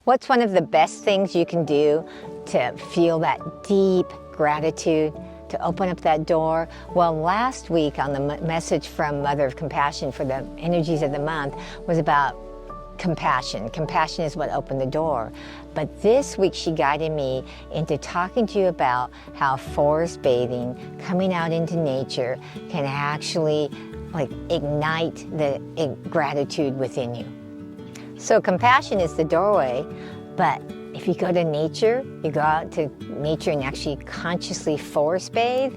What's one of the best things you can do to feel that deep gratitude, to open up that door? Well, last week on the message from Mother of Compassion for the energies of the month was about compassion. Compassion is what opened the door. But this week she guided me into talking to you about how forest bathing, coming out into nature, can actually ignite the gratitude within you. So compassion is the doorway, but if you go to nature, you go out to nature and actually consciously forest bathe,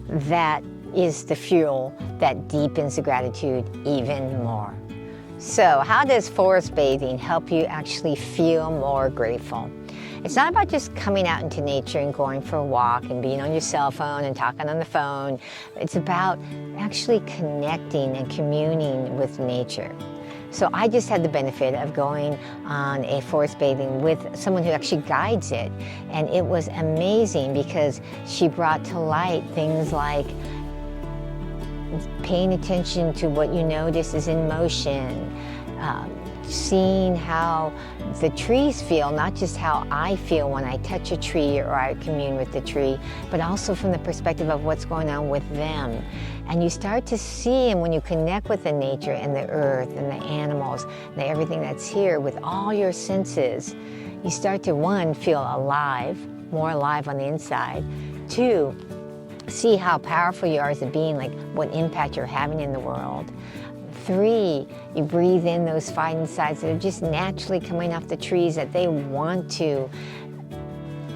that is the fuel that deepens the gratitude even more. So how does forest bathing help you actually feel more grateful? It's not about just coming out into nature and going for a walk and being on your cell phone and talking on the phone. It's about actually connecting and communing with nature. So I just had the benefit of going on a forest bathing with someone who actually guides it. And it was amazing because she brought to light things like paying attention to what you notice is in motion, seeing how the trees feel, not just how I feel when I touch a tree or I commune with the tree, but also from the perspective of what's going on with them. And you start to see, and when you connect with the nature and the earth and the animals and everything that's here with all your senses, you start to, one, feel alive, more alive on the inside. Two, see how powerful you are as a being, like what impact you're having in the world. Three, you breathe in those phytoncides that are just naturally coming off the trees, that they want to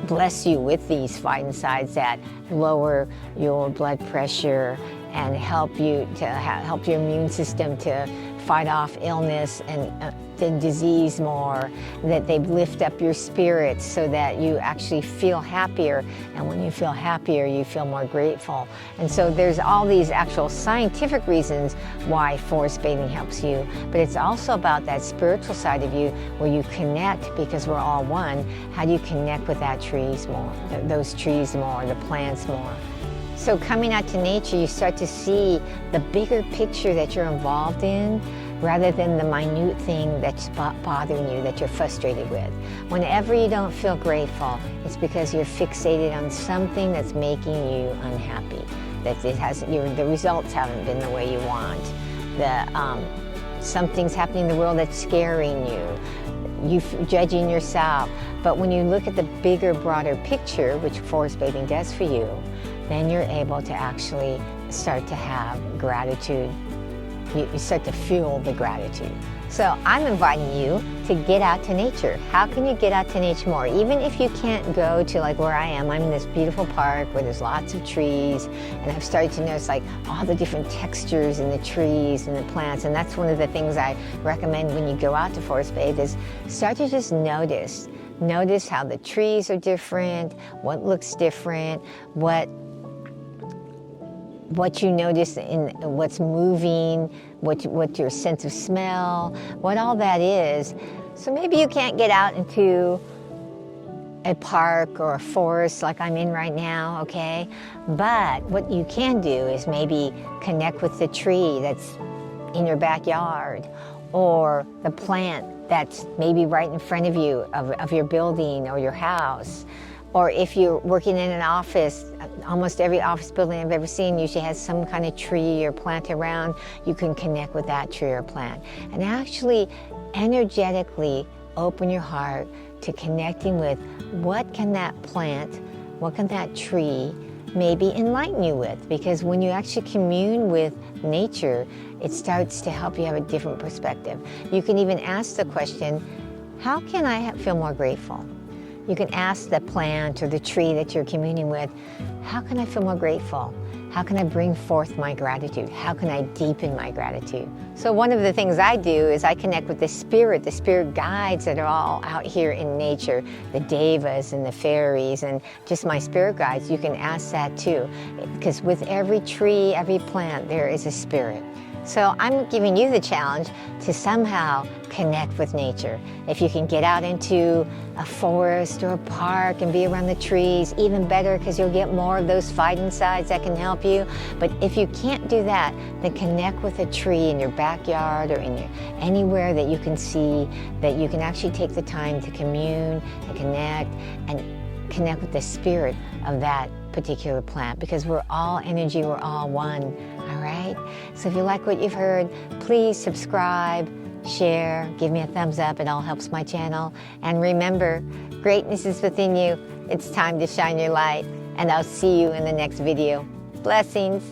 bless you with these phytoncides that lower your blood pressure and help you to help your immune system to fight off illness and disease more, that they lift up your spirits so that you actually feel happier, and when you feel happier you feel more grateful. And so there's all these actual scientific reasons why forest bathing helps you, but it's also about that spiritual side of you where you connect, because we're all one. How do you connect with that trees more, those trees more, the plants more? So coming out to nature, you start to see the bigger picture that you're involved in, rather than the minute thing that's bothering you, that you're frustrated with. Whenever you don't feel grateful, it's because you're fixated on something that's making you unhappy, that the results haven't been the way you want, something's happening in the world that's scaring you, judging yourself. But when you look at the bigger, broader picture, which forest bathing does for you, then you're able to actually start to have gratitude. You start to fuel the gratitude. So I'm inviting you to get out to nature. How can you get out to nature more? Even if you can't go to where I am, I'm in this beautiful park where there's lots of trees, and I've started to notice all the different textures in the trees and the plants, and that's one of the things I recommend when you go out to forest bathe, is start to just notice. Notice how the trees are different, what looks different, what you notice in what's moving, what your sense of smell, what all that is. So maybe you can't get out into a park or a forest like I'm in right now, okay? But what you can do is maybe connect with the tree that's in your backyard, or the plant that's maybe right in front of you, of your building or your house. Or if you're working in an office, almost every office building I've ever seen usually has some kind of tree or plant around. You can connect with that tree or plant and actually energetically open your heart to connecting with what can that plant, what can that tree maybe enlighten you with. Because when you actually commune with nature, it starts to help you have a different perspective. You can even ask the question, how can I feel more grateful? You can ask the plant or the tree that you're communing with, how can I feel more grateful? How can I bring forth my gratitude? How can I deepen my gratitude? So one of the things I do is I connect with the spirit guides that are all out here in nature, the devas and the fairies and just my spirit guides. You can ask that too, because with every tree, every plant, there is a spirit. So I'm giving you the challenge to somehow connect with nature. If you can get out into a forest or a park and be around the trees, even better, because you'll get more of those phytoncides that can help you. But if you can't do that, then connect with a tree in your backyard or anywhere that you can see, that you can actually take the time to commune and connect with the spirit of that particular plant, because we're all energy, we're all one. All right? So if you like what you've heard, please subscribe, share, give me a thumbs up. It all helps my channel. And remember, greatness is within you. It's time to shine your light. And I'll see you in the next video. Blessings.